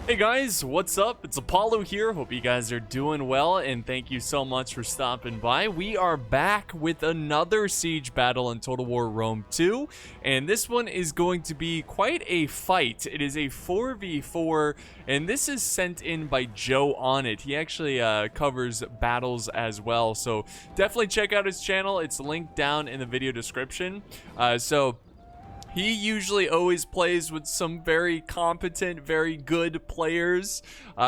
Hey guys, what's up? It's Apollo here. Hope you guys are doing well, and thank you so much for stopping by. We are back with another siege battle in Total War Rome 2, and this one is going to be quite a fight. It is a 4v4, and this is sent in by Joe On It. He actually covers battles as well, so definitely check out his channel. It's linked down in the video description. He usually always plays with some very competent, very good players,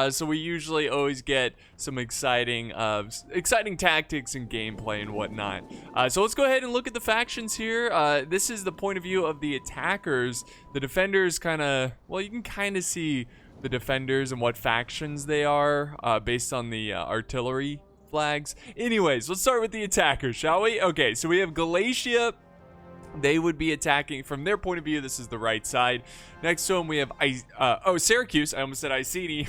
so we usually always get some exciting tactics and gameplay and whatnot. So let's go ahead and look at the factions here. This is the point of view of the attackers. The defenders well, you can kind of see the defenders and what factions they are based on the artillery flags. Anyways, let's start with the attackers, shall we? Okay, so we have Galatia. They would be attacking from their point of view. This is the right side. Next to them we have Syracuse. I almost said Iceni.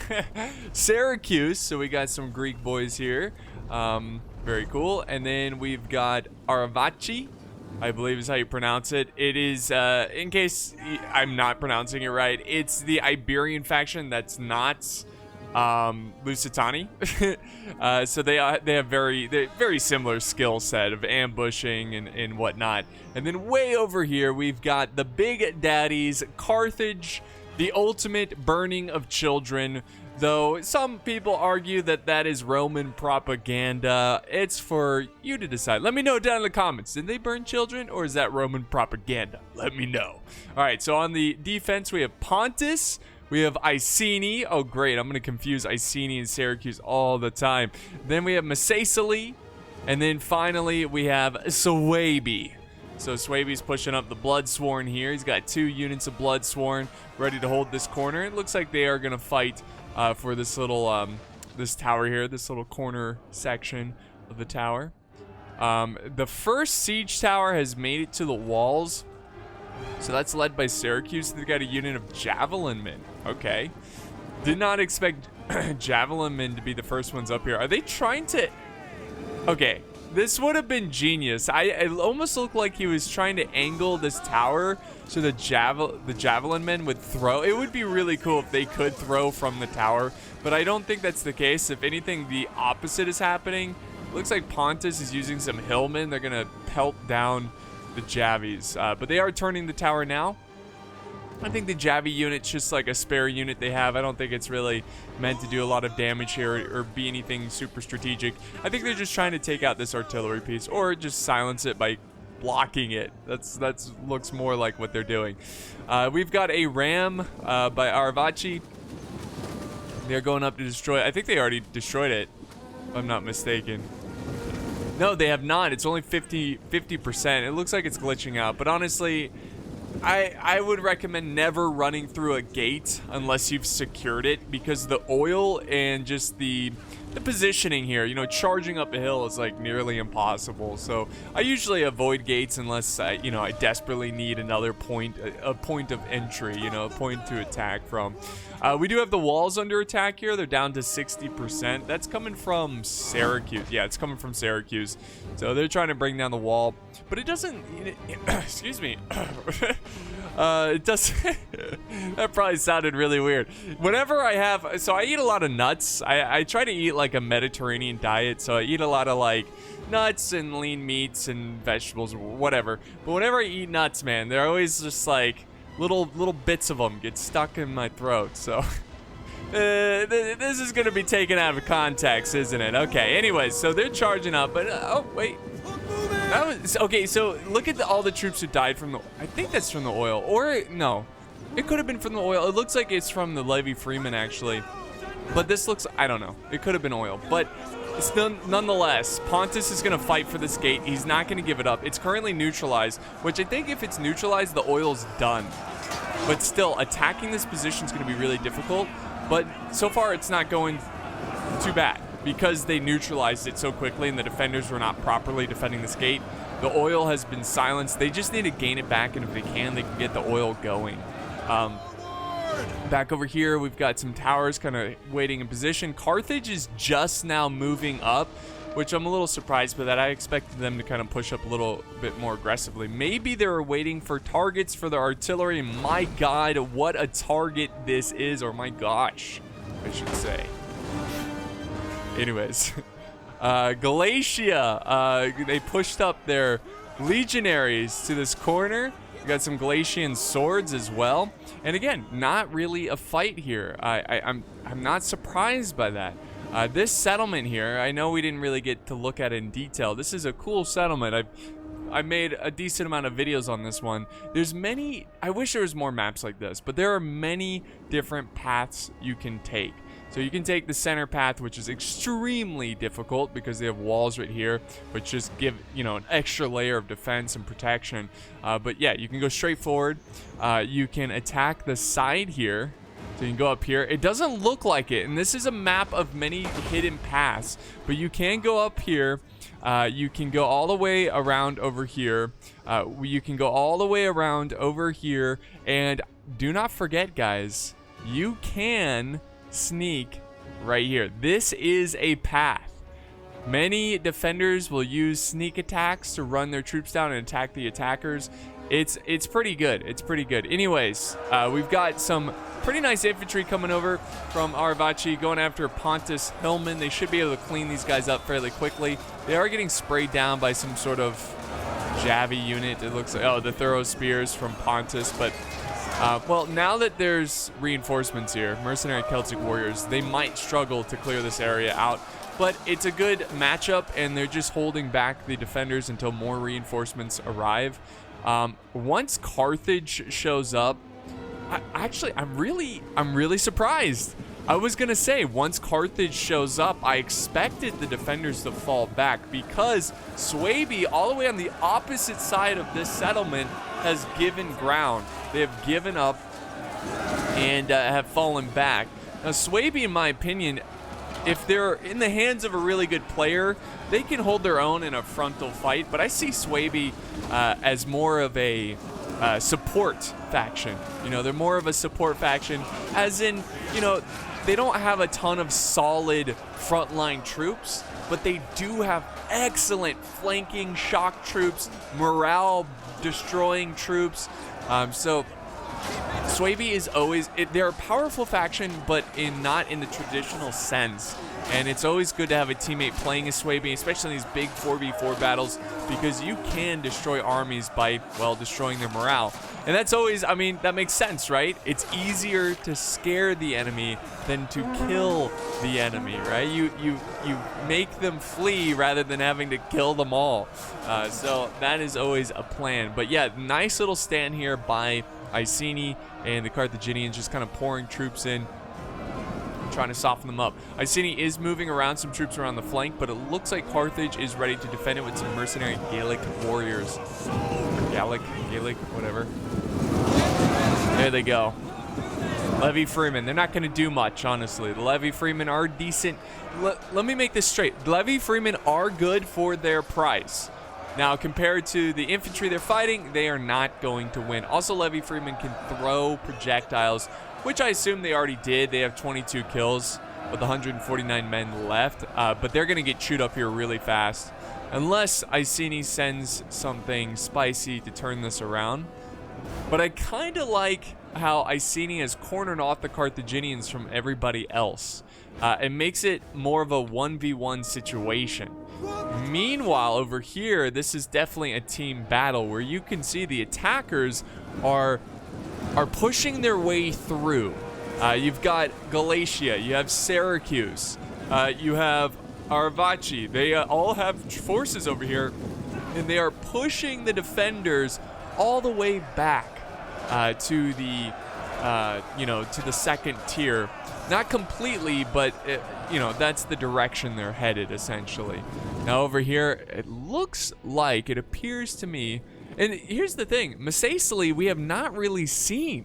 Syracuse. So we got some Greek boys here. Very cool. And then we've got Aravaci, I believe is how you pronounce it. It is, in case I'm not pronouncing it right, it's the Iberian faction that's not Lusitani. So they have very similar skill set of ambushing and whatnot. And then way over here we've got the big daddies, Carthage, the ultimate burning of children. Though some people argue that that is Roman propaganda. It's for you to decide. Let me know down in the comments. Did they burn children, or is that Roman propaganda? Let me know. All right, so on the defense we have Pontus. We have Iceni. Oh, great. I'm going to confuse Iceni and Syracuse all the time. Then we have Macesali. And then finally, we have Suebi. So Suebi's pushing up the Bloodsworn here. He's got 2 units of Bloodsworn ready to hold this corner. It looks like they are going to fight for this little, this tower here, this little corner section of the tower. The first siege tower has made it to the walls. So that's led by Syracuse. They've got a unit of javelin men. Okay. Did not expect javelin men to be the first ones up here. Are they trying to... Okay. This would have been genius. It almost looked like he was trying to angle this tower so the javelin men would throw. It would be really cool if they could throw from the tower, but I don't think that's the case. If anything, the opposite is happening. Looks like Pontus is using some hillmen. They're going to pelt down the Javies, but they are turning the tower now. I think the Javi unit's just like a spare unit they have. I don't think it's really meant to do a lot of damage here or be anything super strategic. I think they're just trying to take out this artillery piece or just silence it by blocking it. That's looks more like what they're doing. We've got a ram by Aravaci. They're going up to destroy. I think they already destroyed it, if I'm not mistaken. No, they have not. It's only 50%. It looks like it's glitching out. But honestly, I would recommend never running through a gate unless you've secured it, because the oil and just the positioning here, you know, charging up a hill is like nearly impossible. So I usually avoid gates unless I desperately need another point, a point of entry, you know, a point to attack from. We do have the walls under attack here. They're down to 60%. That's coming from Syracuse. Yeah, it's coming from Syracuse. So they're trying to bring down the wall, but it doesn't, excuse me. It doesn't, that probably sounded really weird. Whenever so I eat a lot of nuts. I try to eat like a Mediterranean diet. So I eat a lot of like nuts and lean meats and vegetables or whatever. But whenever I eat nuts, man, they're always just like, little bits of them get stuck in my throat, so this is gonna be taken out of context, isn't it? Okay, anyways, so they're charging up, but oh wait, that was okay. So look at all the troops who died from the, I think that's from the oil, or no, it could have been from the oil. It looks like it's from the Levy Freeman actually, but this looks, I don't know, it could have been oil, but it's nonetheless, Pontus is going to fight for this gate. He's not going to give it up. It's currently neutralized, which I think if it's neutralized, the oil's done. But still, attacking this position is going to be really difficult. But so far, it's not going too bad because they neutralized it so quickly and the defenders were not properly defending this gate. The oil has been silenced. They just need to gain it back, and if they can get the oil going. Back over here, we've got some towers kind of waiting in position. Carthage is just now moving up. which I'm a little surprised by that. I expected them to kind of push up a little bit more aggressively. Maybe they were waiting for targets for the artillery. My God, what a target this is, or my gosh, I should say. Anyways, Galatia, they pushed up their legionaries to this corner. We got some Galatian swords as well. And again, not really a fight here. I'm not surprised by that. This settlement here, I know we didn't really get to look at it in detail. This is a cool settlement. I made a decent amount of videos on this one. There's many, I wish there was more maps like this, but there are many different paths you can take. So you can take the center path, which is extremely difficult because they have walls right here, which just give, you know, an extra layer of defense and protection. But yeah, you can go straight forward. You can attack the side here. So you can go up here. It doesn't look like it, and this is a map of many hidden paths, but you can go up here. You can go all the way around over here. You can go all the way around over here, and do not forget, guys, you can sneak right here. This is a path. Many defenders will use sneak attacks to run their troops down and attack the attackers. It's pretty good. It's pretty good. Anyways, we've got some pretty nice infantry coming over from Arvaci going after Pontus Hillman. They should be able to clean these guys up fairly quickly. They are getting sprayed down by some sort of Javi unit. It looks like, oh, the thorough spears from Pontus. But well, now that there's reinforcements here, mercenary Celtic warriors, they might struggle to clear this area out. But it's a good matchup, and they're just holding back the defenders until more reinforcements arrive. Once Carthage shows up, I'm really surprised. I was gonna say, once Carthage shows up, I expected the defenders to fall back because Suebi, all the way on the opposite side of this settlement, has given ground. They have given up and have fallen back. Now, Suebi, in my opinion, if they're in the hands of a really good player, they can hold their own in a frontal fight. But I see Suebi as more of a support faction. You know, they're more of a support faction, as in, you know, they don't have a ton of solid frontline troops, but they do have excellent flanking shock troops, morale destroying troops. So Suebi is always, they're a powerful faction, but not in the traditional sense. And it's always good to have a teammate playing as Suebi, especially in these big 4v4 battles, because you can destroy armies by, well, destroying their morale. And that's always, I mean, that makes sense, right? It's easier to scare the enemy than to kill the enemy, right? You make them flee rather than having to kill them all. So that is always a plan. But yeah, nice little stand here by Iceni and the Carthaginians, just kind of pouring troops in, trying to soften them up. Iceni is moving around some troops around the flank, but it looks like Carthage is ready to defend it with some mercenary Gallic warriors. Gallic, whatever. There they go. Levy Freeman, they're not going to do much, honestly. The Levy Freeman are decent. Let me make this straight. The Levy Freeman are good for their price. Now, compared to the infantry they're fighting, they are not going to win. Also, Levy Freeman can throw projectiles, which I assume they already did. They have 22 kills with 149 men left, but they're going to get chewed up here really fast. Unless Iceni sends something spicy to turn this around. But I kind of like how Iceni has cornered off the Carthaginians from everybody else. It makes it more of a 1v1 situation. Meanwhile, over here, this is definitely a team battle where you can see the attackers are pushing their way through. You've got Galatia, you have Syracuse, you have Arvaci. They all have forces over here, and they are pushing the defenders all the way back to the to the second tier. Not completely, but that's the direction they're headed, essentially. Now over here, it looks like, it appears to me, and here's the thing, Massaicily we have not really seen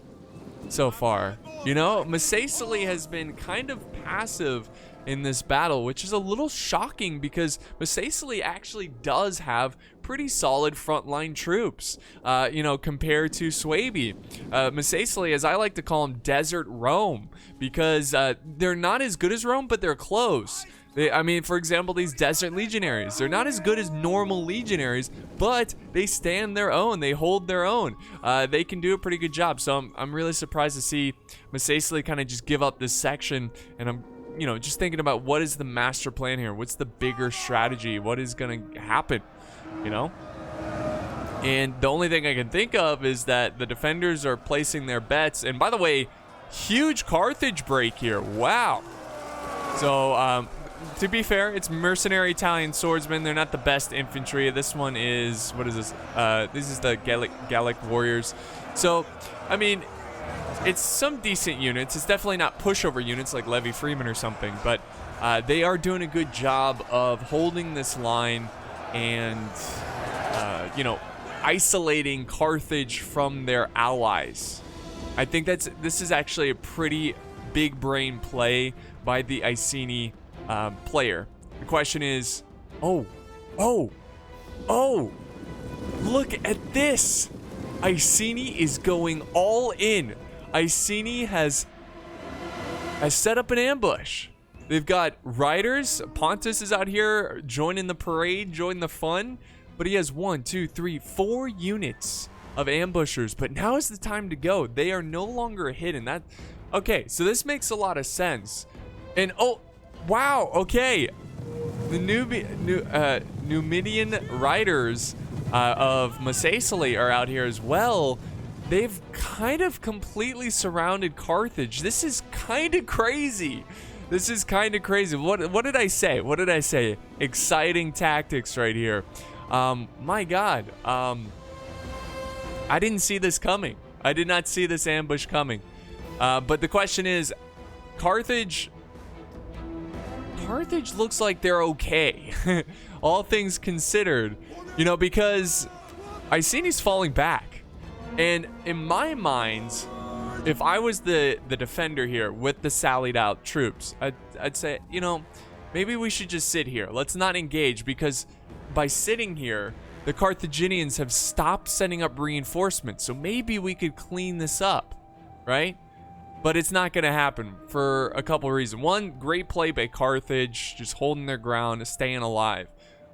so far. You know, Massaicily has been kind of passive in this battle, which is a little shocking because Massaicily actually does have pretty solid frontline troops, compared to Suebi. Massaicily, as I like to call them, Desert Rome, because they're not as good as Rome, but they're close. I mean, for example, these desert legionaries, they're not as good as normal legionaries, but they stand their own. They hold their own. They can do a pretty good job. So I'm really surprised to see Pixelated kind of just give up this section. And I'm, you know, just thinking about what is the master plan here? What's the bigger strategy? What is going to happen, you know? And the only thing I can think of is that the defenders are placing their bets. And by the way, huge Carthage break here. Wow. So, to be fair, it's mercenary Italian swordsmen. They're not the best infantry. This one is, what is this? This is the Gallic warriors. So, I mean, it's some decent units. It's definitely not pushover units like Levy Freeman or something, but they are doing a good job of holding this line and, you know, isolating Carthage from their allies. I think this is actually a pretty big brain play by the Iceni player. The question is, oh, look at this. Iceni is going all in. Iceni has set up an ambush. They've got riders. Pontus is out here joining the parade, joining the fun. But he has 1, 2, 3, 4 units of ambushers. But now is the time to go. They are no longer hidden. Okay, so this makes a lot of sense. And oh, wow, okay. The Numidian riders of Pixelated are out here as well. They've kind of completely surrounded Carthage. This is kind of crazy. This is kind of crazy. What did I say? What did I say? Exciting tactics right here. My God. I didn't see this coming. I did not see this ambush coming. But the question is, Carthage looks like they're okay. All things considered, you know, because Iceni's falling back. And in my mind, if I was the defender here with the sallied out troops, I'd say, you know, maybe we should just sit here. Let's not engage, because by sitting here, the Carthaginians have stopped sending up reinforcements. So maybe we could clean this up, right? But it's not going to happen for a couple of reasons. One, great play by Carthage, just holding their ground, staying alive.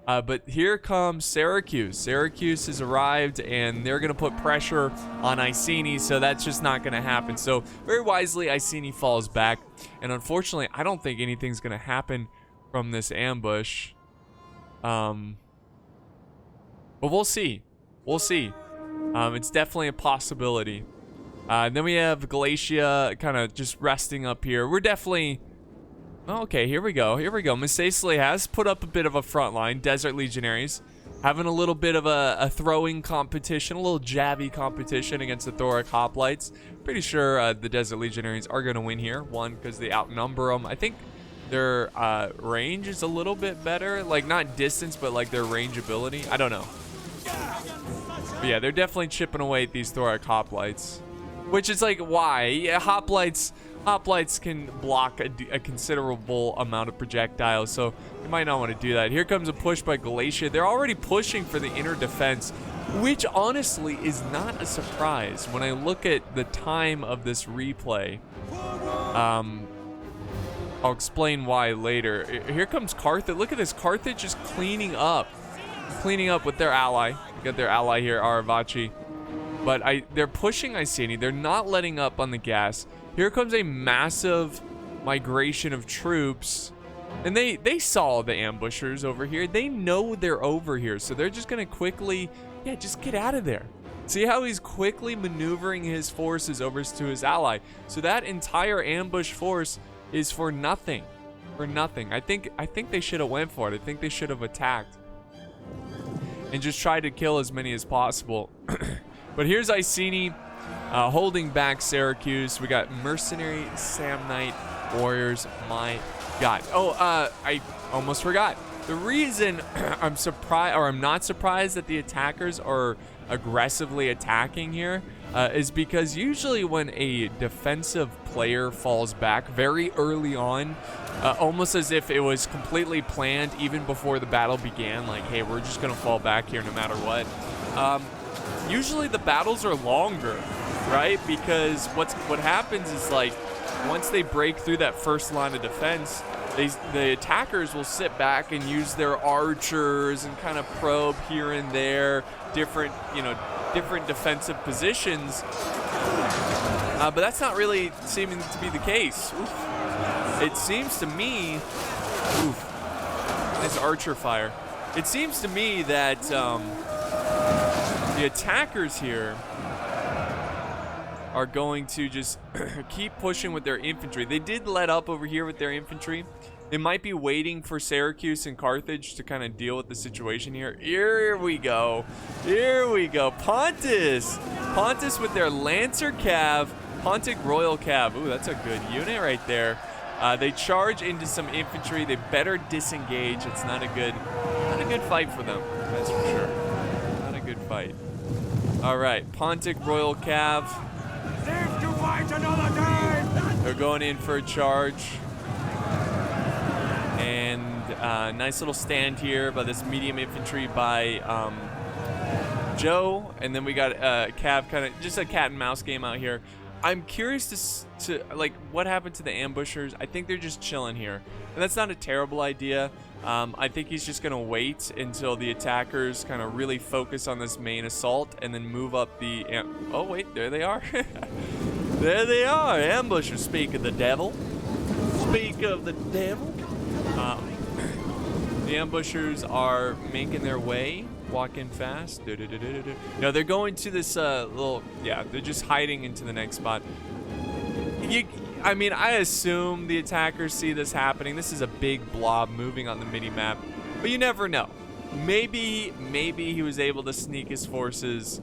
But here comes Syracuse. Syracuse has arrived, and they're going to put pressure on Iceni, so that's just not going to happen. So very wisely, Iceni falls back. And unfortunately, I don't think anything's going to happen from this ambush. But we'll see. We'll see. It's definitely a possibility. Then we have Galatia kind of just resting up here. We're definitely... Oh, okay, here we go. Here we go. Pixelated has put up a bit of a front line. Desert Legionaries having a little bit of a throwing competition, a little jabby competition against the Thoric Hoplites. Pretty sure the Desert Legionaries are going to win here. One, because they outnumber them. I think their range is a little bit better. Like, not distance, but like their range ability. I don't know. But yeah, they're definitely chipping away at these Thoric Hoplites. Which is like, why? Yeah, Hoplites can block a considerable amount of projectiles, so you might not want to do that. Here comes a push by Galatia. They're already pushing for the inner defense, which honestly is not a surprise when I look at the time of this replay. I'll explain why later. Here comes Carthage. Look at this. Carthage is cleaning up with their ally. You got their ally here, Aravaci. But they're pushing Iceni. They're not letting up on the gas. Here comes a massive migration of troops. And they saw the ambushers over here. They know they're over here. So they're just going to quickly, yeah, just get out of there. See how he's quickly maneuvering his forces over to his ally. So that entire ambush force is for nothing. For nothing. I think they should have went for it. I think they should have attacked. And just tried to kill as many as possible. But here's Iceni holding back Syracuse. We got mercenary Samnite warriors. My God. Oh, I almost forgot. The reason I'm surprised, or I'm not surprised that the attackers are aggressively attacking here is because usually when a defensive player falls back very early on, almost as if it was completely planned even before the battle began, like, hey, we're just gonna fall back here no matter what. Usually the battles are longer, right? Because what happens is, like, once they break through that first line of defense, the attackers will sit back and use their archers and kind of probe here and there, different defensive positions. But that's not really seeming to be the case. Oof. It seems to me, this archer fire. It seems to me that the attackers here are going to just keep pushing with their infantry. They did let up over here with their infantry. They might be waiting for Syracuse and Carthage to kind of deal with the situation here. Here we go. Here we go. Pontus with their Lancer Cav. Pontic Royal Cav. Ooh, that's a good unit right there. They charge into some infantry. They better disengage. It's not a good fight for them. That's for sure. Not a good fight. All right, Pontic Royal Cav. Live to fight another day! They're going in for a charge. And nice little stand here by this medium infantry by Joe. And then we got Cav, kind of just a cat and mouse game out here. I'm curious to like what happened to the ambushers. I think they're just chilling here, and that's not a terrible idea. I think he's just gonna wait until the attackers kind of really focus on this main assault, and then move up the. Oh wait, there they are. There they are, ambushers. Speak of the devil. Speak of the devil. The ambushers are making their way. Walking fast. No, they're going to this little, yeah, they're just hiding into the next spot. I mean, I assume the attackers see this happening. This is a big blob moving on the mini-map, but you never know. Maybe he was able to sneak his forces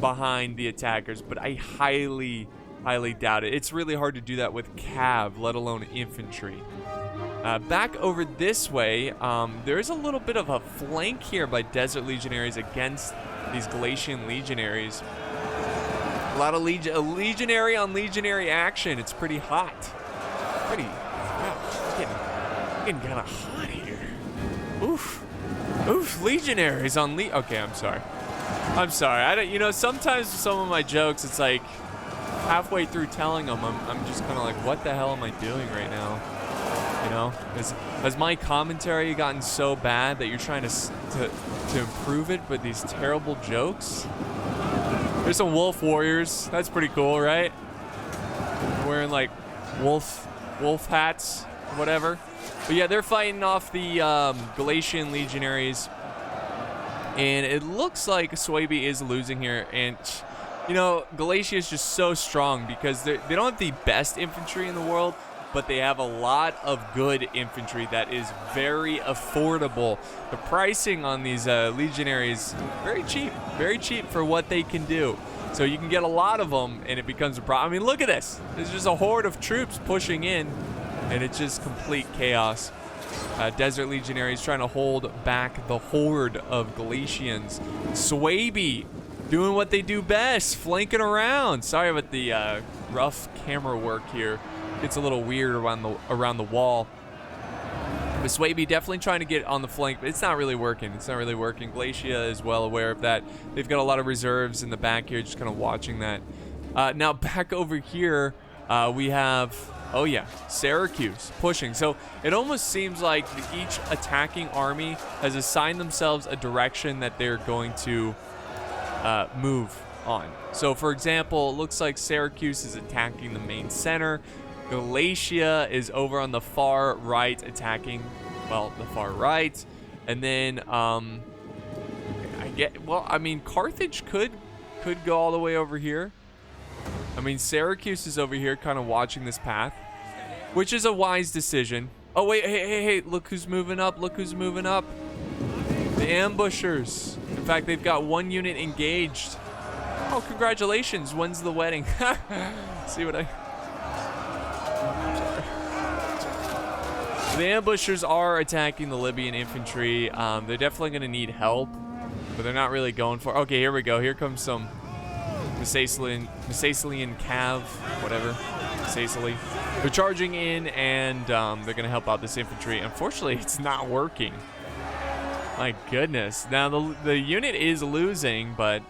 behind the attackers, but I highly doubt it. It's really hard to do that with cav, let alone infantry. Back over this way, there is a little bit of a flank here by Desert Legionaries against these Galatian Legionaries. A lot of legionary on legionary action. It's pretty hot. Wow, it's getting kind of hot here. Oof, legionaries on okay, I'm sorry. I don't, sometimes some of my jokes, it's like halfway through telling them, I'm just kind of like, what the hell am I doing right now? Has my commentary gotten so bad that you're trying to improve it with these terrible jokes? There's some wolf warriors. That's pretty cool, right? Wearing like wolf hats, whatever. But yeah, they're fighting off the Galatian legionaries, and it looks like Swaby is losing here. And Galatia is just so strong because they don't have the best infantry in the world, but they have a lot of good infantry that is very affordable. The pricing on these legionaries, very cheap for what they can do. So you can get a lot of them, and it becomes a problem. I mean, look at this. There's just a horde of troops pushing in, and it's just complete chaos. Desert Legionaries trying to hold back the horde of Galatians. Swaby doing what they do best, flanking around. Sorry about the rough camera work here. It's a little weird around the wall. But Swaby definitely trying to get on the flank, but it's not really working. Glacia is well aware of that. They've got a lot of reserves in the back here, just kind of watching that. Now back over here, we have, oh yeah, Syracuse pushing. So it almost seems like each attacking army has assigned themselves a direction that they're going to move on. So for example, it looks like Syracuse is attacking the main center. Galatia is over on the far right attacking, well, the far right. And then, Carthage could go all the way over here. I mean, Syracuse is over here kind of watching this path, which is a wise decision. Oh, wait, hey, look who's moving up. The ambushers. In fact, they've got one unit engaged. Oh, congratulations. When's the wedding? See what I... The ambushers are attacking the Libyan infantry. They're definitely going to need help, but they're not really going for... Okay, here we go. Here comes some Macedonian Cav, whatever. Macedon. They're charging in, and they're going to help out this infantry. Unfortunately, it's not working. My goodness. Now, the unit is losing, but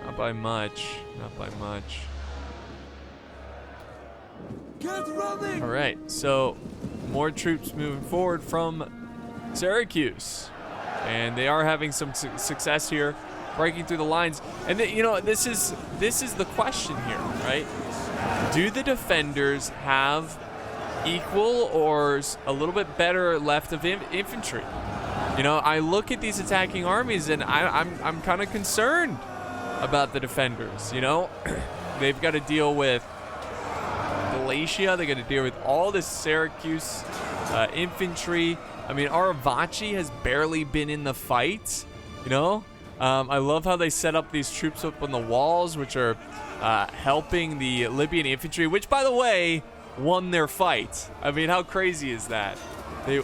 not by much. All right, so more troops moving forward from Syracuse. And they are having some success here, breaking through the lines. And you know, this is the question here, right? Do the defenders have equal or a little bit better left of infantry? You know, I look at these attacking armies and I'm kind of concerned about the defenders. You know, they've got to deal with Galatia. They got to deal with all this Syracuse infantry. I mean, Aravachi has barely been in the fight. You know, I love how they set up these troops up on the walls, which are helping the Libyan infantry, which, by the way, won their fight. I mean, how crazy is that?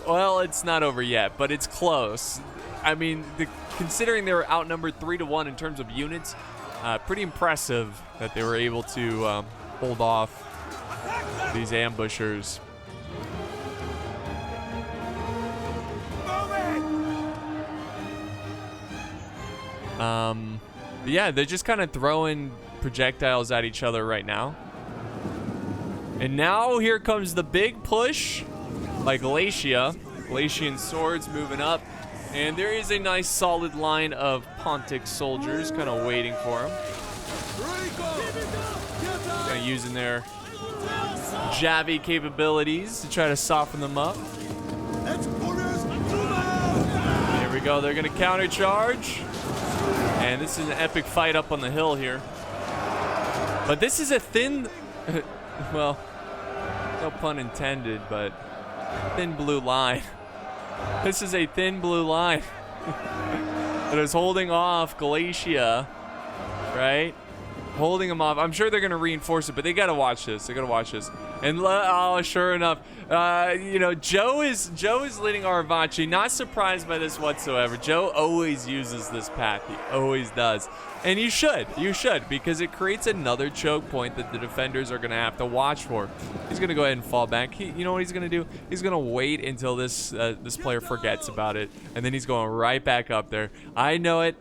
Well, it's not over yet, but it's close. I mean, considering they were outnumbered 3-1 in terms of units, pretty impressive that they were able to hold off these ambushers. Yeah, they're just kind of throwing projectiles at each other right now. And now here comes the big push by Galatia. Galatian swords moving up. And there is a nice solid line of Pontic soldiers kind of waiting for him. Kind of using their Javi capabilities to try to soften them up. Here we go. They're going to countercharge. And this is an epic fight up on the hill here. But this is a thin, well, no pun intended, but thin blue line. This is a thin blue line that is holding off Galatia, right? Holding them off. I'm sure they're going to reinforce it, but they got to watch this. They got to watch this. And oh, sure enough, you know, Joe is leading Aravachi. Not surprised by this whatsoever. Joe always uses this path. He always does. And you should, because it creates another choke point that the defenders are going to have to watch for. He's going to go ahead and fall back. You know what he's going to do? He's going to wait until this player forgets about it, and then he's going right back up there. I know it.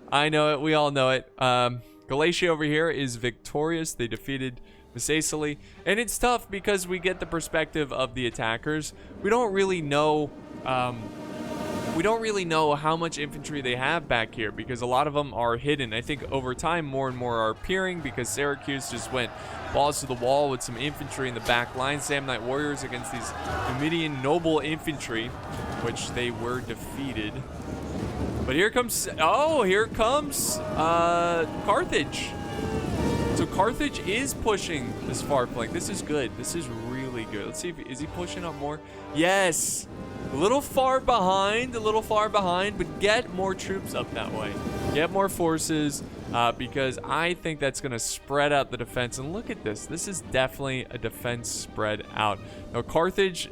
We all know it. Galatia over here is victorious. They defeated Missaesili, and it's tough because we get the perspective of the attackers. We don't really know how much infantry they have back here because a lot of them are hidden. I think over time more and more are appearing because Syracuse just went balls to the wall with some infantry in the back line. Samnite warriors against these Numidian noble infantry, which they were defeated. But here comes Carthage. So Carthage is pushing this far flank. This is good. This is really good. Let's see is he pushing up more? Yes. A little far behind, but get more troops up that way. Get more forces because I think that's going to spread out the defense. And look at this. This is definitely a defense spread out. Now Carthage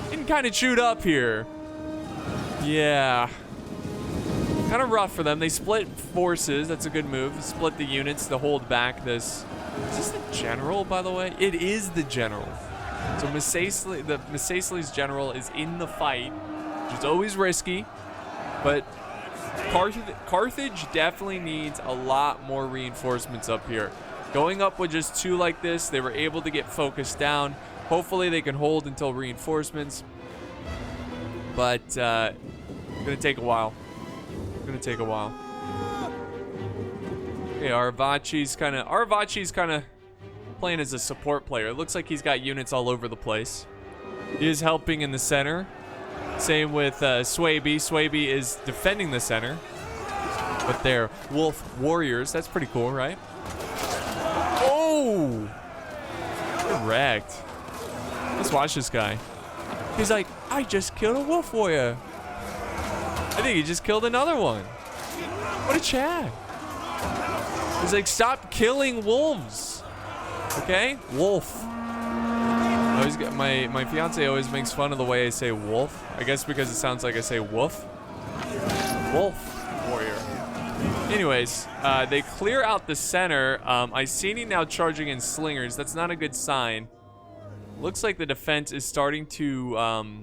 getting kind of chewed up here. Yeah. Kind of rough for them. They split forces. That's a good move. Split the units to hold back this. Is this the general, by the way? It is the general. So Missaesili's general is in the fight, which is always risky. But Carthage definitely needs a lot more reinforcements up here. Going up with just 2 like this, they were able to get focused down. Hopefully they can hold until reinforcements. But it's going to take a while. Okay, Aravachi's kind of playing as a support player. It looks like he's got units all over the place. He is helping in the center. Same with Swaby. Swaby is defending the center. But they're wolf warriors. That's pretty cool, right? Oh! Correct. Let's watch this guy. He's like, I just killed a wolf warrior. I think he just killed another one. What a Chad. He's like, stop killing wolves. Okay? Wolf. My fiance always makes fun of the way I say wolf. I guess because it sounds like I say woof. Wolf warrior. Anyways, they clear out the center. Iceni now charging in slingers. That's not a good sign. Looks like the defense is starting to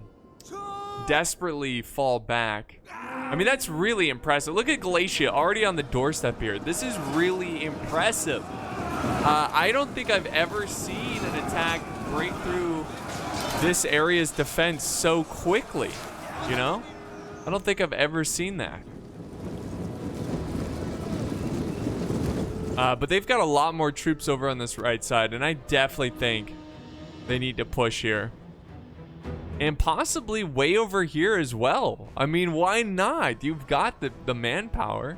desperately fall back. I mean, that's really impressive. Look at Galatia already on the doorstep here. This is really impressive. I don't think I've ever seen an attack break through this area's defense so quickly, you know? I don't think I've ever seen that. But they've got a lot more troops over on this right side, and I definitely think they need to push here. And possibly way over here as well. I mean, why not? You've got the manpower.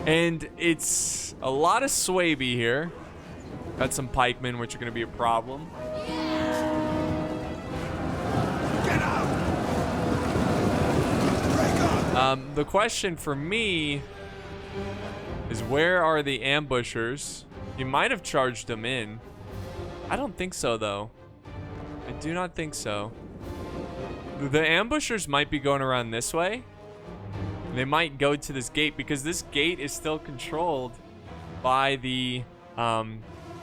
And it's a lot of Swaby here. Got some pikemen, which are going to be a problem. Get out! The question for me is, where are the ambushers? He might have charged them in. I don't think so, though. I do not think so. The ambushers might be going around this way. They might go to this gate because this gate is still controlled by the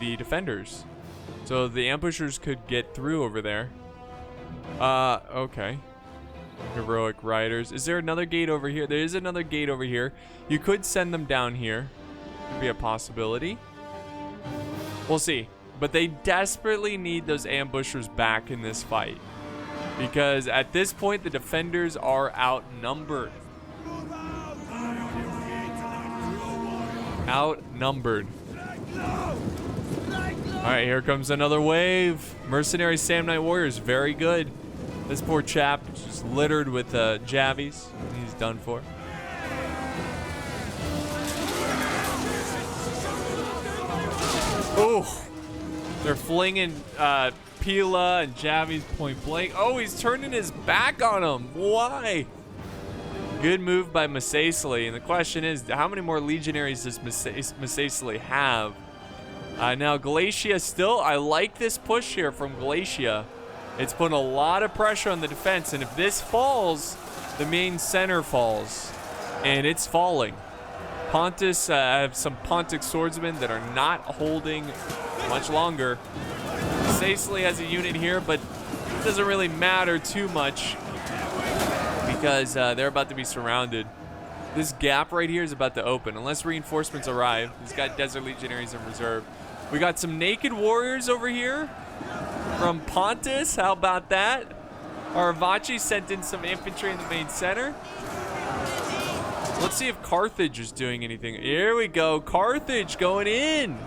defenders. So the ambushers could get through over there. Okay. Heroic riders. Is there another gate over here? There is another gate over here. You could send them down here. Could be a possibility. We'll see. But they desperately need those ambushers back in this fight. Because at this point, the defenders are outnumbered. Outnumbered. Alright, here comes another wave. Mercenary Sam Knight Warriors, very good. This poor chap is just littered with javies. He's done for. Oh, they're flinging Pila and javies point blank. Oh, he's turning his back on him. Why? Good move by Masacely. And the question is, how many more legionaries does Masacely have? Now, Galatia still, I like this push here from Galatia. It's putting a lot of pressure on the defense. And if this falls, the main center falls. And it's falling. Pontus, have some Pontic swordsmen that are not holding much longer. Masacely has a unit here, but it doesn't really matter too much because they're about to be surrounded. This gap right here is about to open unless reinforcements arrive. He's got Desert Legionaries in reserve. We got some naked warriors over here from Pontus. How about that? Aravachi sent in some infantry in the main center. Let's see if Carthage is doing anything. Here we go. Carthage going in.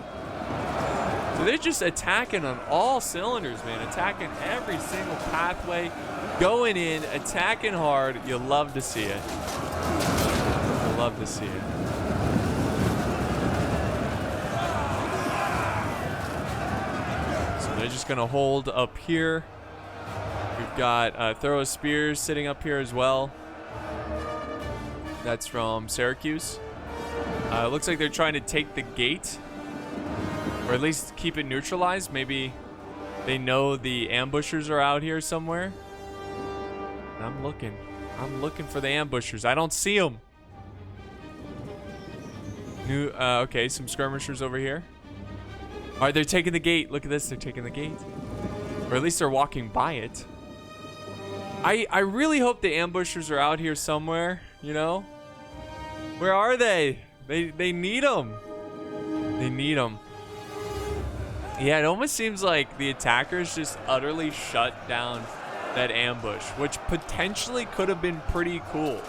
So they're just attacking on all cylinders, man. Attacking every single pathway. Going in, attacking hard. You love to see it. You love to see it. So they're just going to hold up here. We've got Throw Spears sitting up here as well. That's from Syracuse. Looks like they're trying to take the gate. Or at least keep it neutralized. Maybe they know the ambushers are out here somewhere. I'm looking. I'm looking for the ambushers. I don't see them. Okay, some skirmishers over here. All right, they're taking the gate. Look at this. They're taking the gate. Or at least they're walking by it. I really hope the ambushers are out here somewhere, you know? Where are they? They need them. They need them. Yeah, it almost seems like the attackers just utterly shut down that ambush, which potentially could have been pretty cool.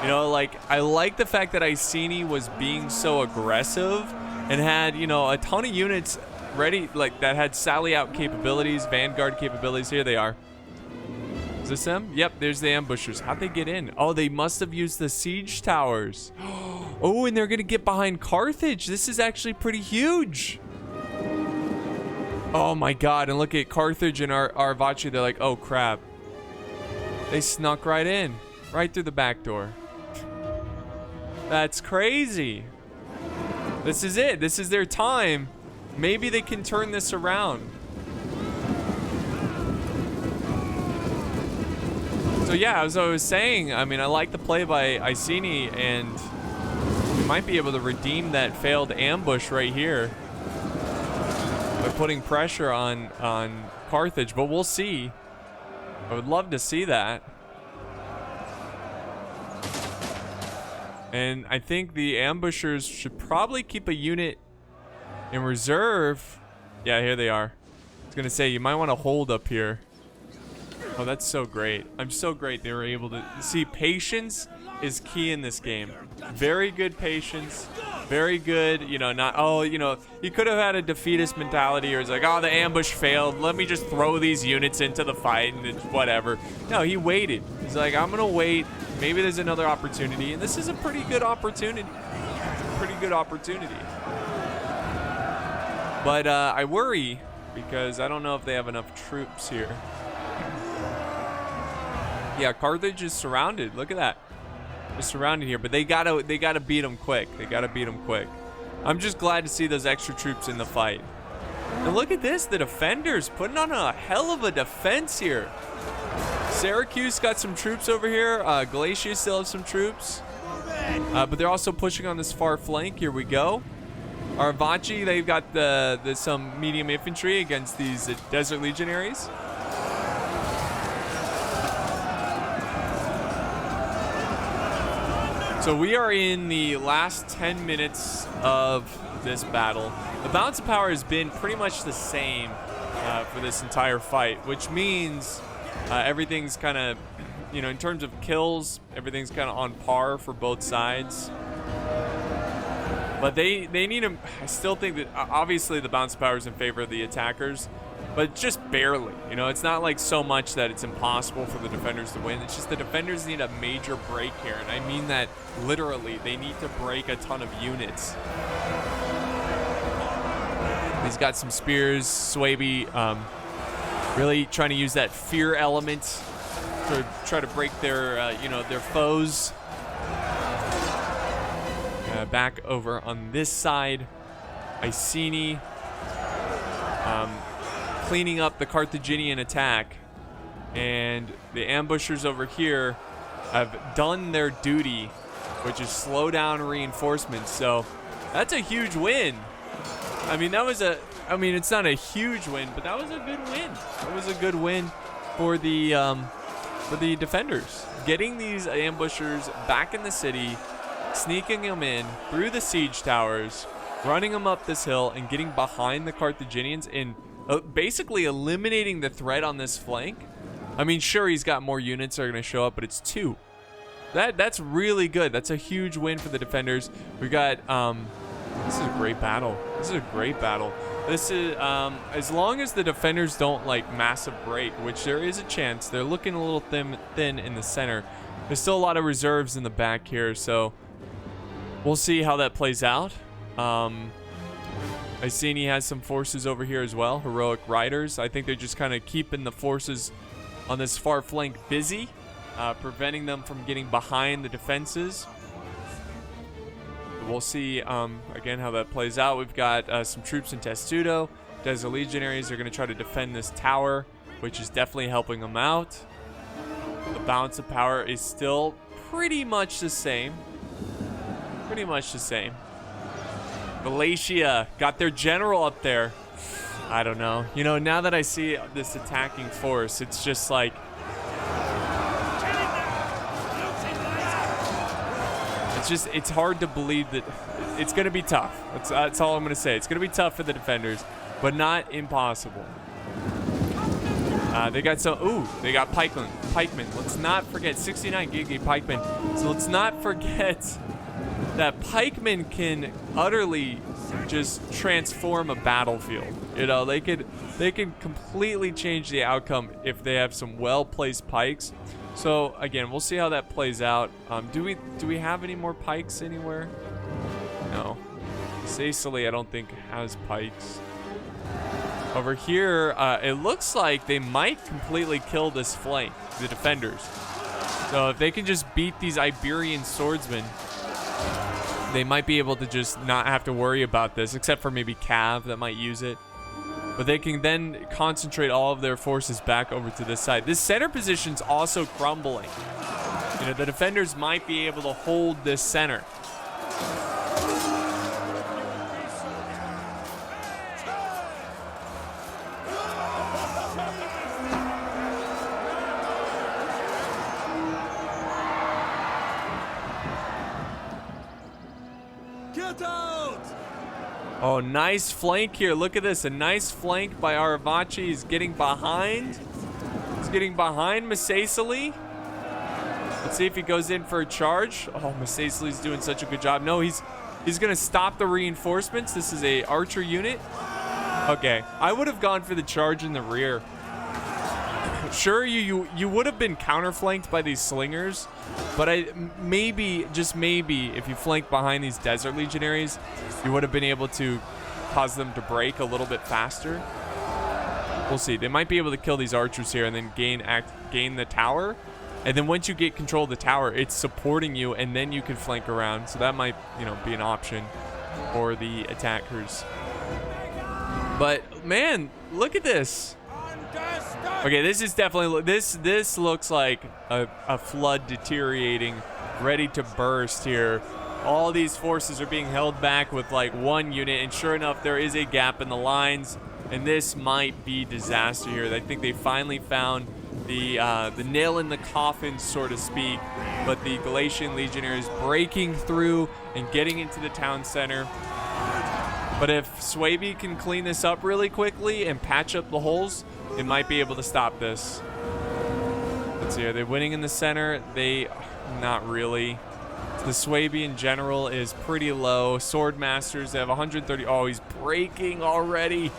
You know, like, I like the fact that Iceni was being so aggressive and had, you know, a ton of units ready, like, that had sally out capabilities, vanguard capabilities. Here they are. Is this them? Yep, there's the ambushers. How'd they get in? Oh, they must have used the siege towers. Oh, and they're gonna get behind Carthage. This is actually pretty huge. Oh my god, and look at Carthage and Aravachi. They're like, oh crap. They snuck right in. Right through the back door. That's crazy. This is it. This is their time. Maybe they can turn this around. So yeah, as I was saying, I mean, I like the play by Iceni, and we might be able to redeem that failed ambush right here by putting pressure on Carthage, but we'll see. I would love to see that. And I think the ambushers should probably keep a unit in reserve. Yeah, here they are. I was gonna say, you might want to hold up here. Oh, that's so great. I'm so great they were able to see. Patience is key in this game. Very good patience. Very good, you know, not, oh, you know, he could have had a defeatist mentality or it's like, oh, the ambush failed. Let me just throw these units into the fight and it's whatever. No, he waited. He's like, I'm going to wait. Maybe there's another opportunity. And this is a pretty good opportunity. It's a pretty good opportunity. But I worry because I don't know if they have enough troops here. Yeah, Carthage is surrounded. Look at that. They're surrounded here, but they gotta beat them quick. They gotta beat them quick. I'm just glad to see those extra troops in the fight. And look at this, the defenders putting on a hell of a defense here. Syracuse got some troops over here. Galatia still have some troops, but they're also pushing on this far flank. Here we go. Arvaci, they've got some medium infantry against these desert legionaries. So we are in the last 10 minutes of this battle. The balance of power has been pretty much the same for this entire fight, which means everything's kind of, you know, in terms of kills, everything's kind of on par for both sides. But they need them. I still think that obviously the balance of power is in favor of the attackers, but just barely. You know, it's not like so much that it's impossible for the defenders to win. It's just the defenders need a major break here, and I mean that literally. They need to break a ton of units. He's got some spears. Swaby really trying to use that fear element to try to break their, you know, their foes. Back over on this side, Iceni cleaning up the Carthaginian attack, and the ambushers over here have done their duty, which is slow down reinforcements. So that's a huge win. I mean, it's not a huge win, but that was a good win. That was a good win for the defenders, getting these ambushers back in the city, sneaking them in through the siege towers, running them up this hill, and getting behind the Carthaginians and basically eliminating the threat on this flank. I mean, sure, he's got more units that are going to show up, but it's 2. That's really good. That's a huge win for the defenders. We got this is a great battle. This is a great battle. This is as long as the defenders don't like massive break, which there is a chance. They're looking a little thin in the center. There's still a lot of reserves in the back here, so we'll see how that plays out. Iceni has some forces over here as well, heroic riders. I think they're just kind of keeping the forces on this far flank busy, preventing them from getting behind the defenses. We'll see, again, how that plays out. We've got some troops in Testudo. Desert Legionaries are going to try to defend this tower, which is definitely helping them out. The balance of power is still pretty much the same. Pretty much the same. Galatia got their general up there. I don't know. You know, now that I see this attacking force, it's just like, it's hard to believe that it's going to be tough. That's all I'm going to say. It's going to be tough for the defenders, but not impossible. They got they got pikemen. Let's not forget 69 gig pikemen. So let's not forget that pikemen can utterly just transform a battlefield. You know, they could completely change the outcome if they have some well-placed pikes. So again, we'll see how that plays out. Do we have any more pikes anywhere? No. Sicily, I don't think has pikes. Over here, it looks like they might completely kill this flank, the defenders. So if they can just beat these Iberian swordsmen, they might be able to just not have to worry about this, except for maybe Cav that might use it. But they can then concentrate all of their forces back over to this side. This center position's also crumbling. You know, the defenders might be able to hold this center. Oh, nice flank here. Look at this. A nice flank by Aravaci. He's getting behind. He's getting behind Masacely. Let's see if he goes in for a charge. Oh, Masacely's doing such a good job. No, he's going to stop the reinforcements. This is a archer unit. Okay, I would have gone for the charge in the rear. Sure, you would have been counterflanked by these slingers, but just maybe, if you flank behind these desert legionaries, you would have been able to cause them to break a little bit faster. We'll see. They might be able to kill these archers here and then gain the tower. And then once you get control of the tower, it's supporting you, and then you can flank around. So that might, be an option for the attackers. But man, look at this. Okay, this is definitely this looks like a flood deteriorating, ready to burst here. All these forces are being held back with like one unit, and sure enough, there is a gap in the lines, and this might be disaster here. I think they finally found the nail in the coffin, so to speak. But the Galatian legionnaires breaking through and getting into the town center. But if Swaby can clean this up really quickly and patch up the holes, they might be able to stop this. Let's see, are they winning in the center? Not really. The Swaby in general is pretty low. Sword Masters, they have 130. Oh, he's breaking already.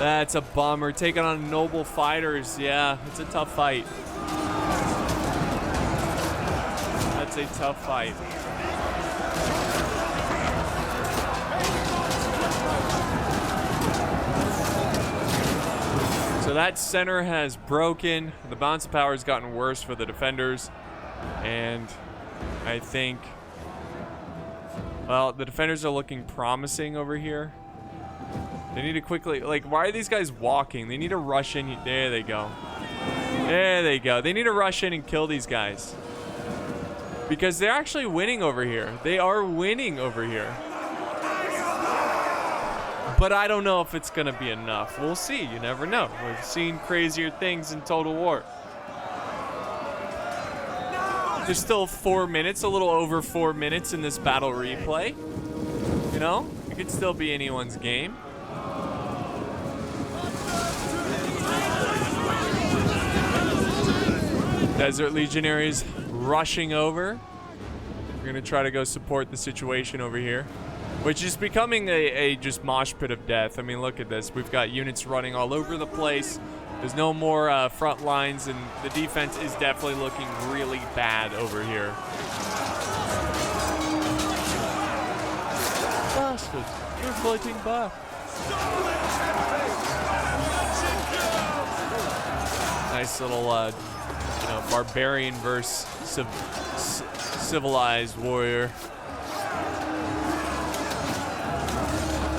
That's a bummer. Taking on Noble Fighters. Yeah, it's a tough fight. That's a tough fight. So that center has broken. The balance of power has gotten worse for the defenders. And I think, well, the defenders are looking promising over here. They need to quickly, why are these guys walking? They need to rush in. There they go. There they go. They need to rush in and kill these guys. Because they're actually winning over here. They are winning over here. But I don't know if it's going to be enough. We'll see. You never know. We've seen crazier things in Total War. There's still 4 minutes, a little over 4 minutes in this battle replay. It could still be anyone's game. Desert Legionaries rushing over. We're going to try to go support the situation over here, which is becoming a just mosh pit of death. I mean, look at this. We've got units running all over the place. There's no more front lines, and the defense is definitely looking really bad over here. Bastards, you're fighting back. Nice little, barbarian versus civilized warrior.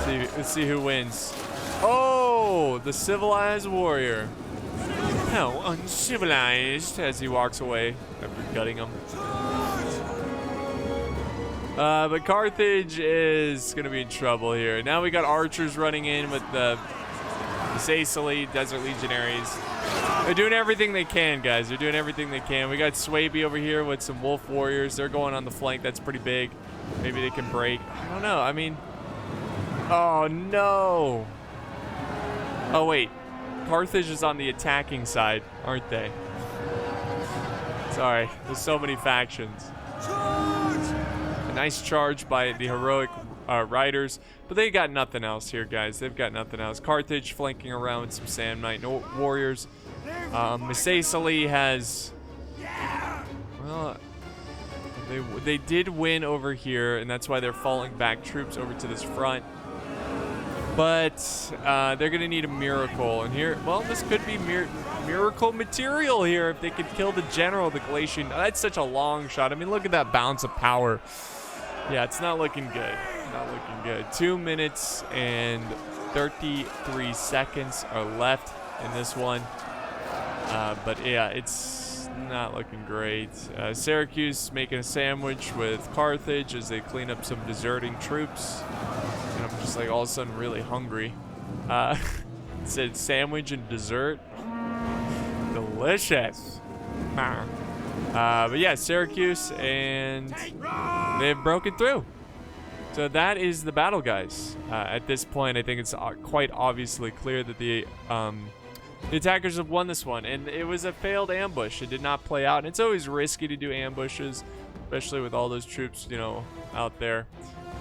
Let's see who wins. Oh, the civilized warrior. How uncivilized, as he walks away after gutting him. But Carthage is going to be in trouble here. Now we got archers running in with the Sacily Desert Legionaries. They're doing everything they can, guys. They're doing everything they can. We got Swaby over here with some wolf warriors. They're going on the flank. That's pretty big. Maybe they can break. I don't know. I mean, oh, no. Oh, wait. Carthage is on the attacking side, aren't they? Sorry. There's so many factions. A nice charge by the heroic riders, but they got nothing else here, guys. They've got nothing else. Carthage flanking around with some Sand Knight warriors. Masacely has, well, they did win over here, and that's why they're falling back troops over to this front. But they're going to need a miracle. And here, well, this could be miracle material here if they could kill the general, the Galatian. That's such a long shot. I mean, look at that balance of power. Yeah, it's not looking good. Not looking good. 2 minutes and 33 seconds are left in this one. But yeah, it's not looking great. Syracuse making a sandwich with Carthage as they clean up some deserting troops. And I'm just like all of a sudden really hungry. It said sandwich and dessert. Delicious. But yeah, Syracuse, and they've broken through. So that is the battle, guys. At this point, I think it's quite obviously clear that the The attackers have won this one, and it was a failed ambush. It did not play out, and it's always risky to do ambushes, especially with all those troops, you know, out there.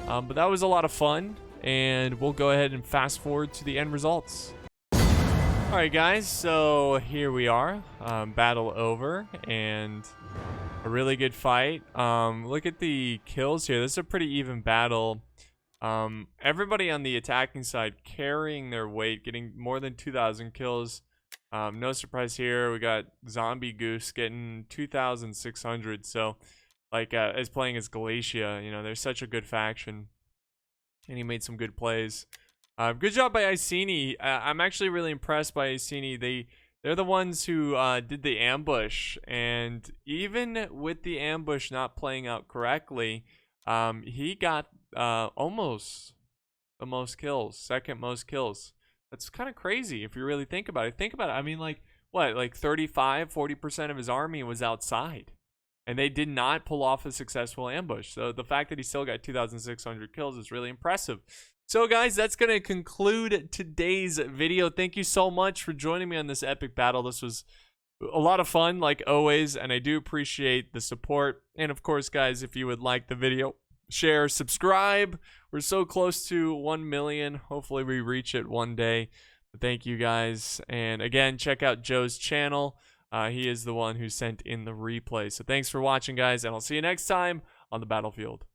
But that was a lot of fun, and we'll go ahead and fast forward to the end results. All right, guys, so here we are, battle over, and a really good fight. Look at the kills here. This is a pretty even battle. Everybody on the attacking side carrying their weight, getting more than 2,000 kills. No surprise here. We got Zombie Goose getting 2,600. So, like, as playing as Galatia, you know, they're such a good faction, and he made some good plays. Good job by Iceni. I'm actually really impressed by Iceni. They're the ones who did the ambush, and even with the ambush not playing out correctly, he got almost the most kills, second most kills. That's kind of crazy if you really think about it. I mean, like, what, like 35-40% of his army was outside, and they did not pull off a successful ambush. So the fact that he still got 2,600 kills is really impressive. So guys, that's going to conclude today's video. Thank you so much for joining me on this epic battle. This was a lot of fun, like always, and I do appreciate the support. And of course, guys, if you would like the video, share, subscribe. We're so close to 1 million. Hopefully we reach it one day. But thank you guys. And again, check out Joe's channel. He is the one who sent in the replay. So thanks for watching, guys, and I'll see you next time on the battlefield.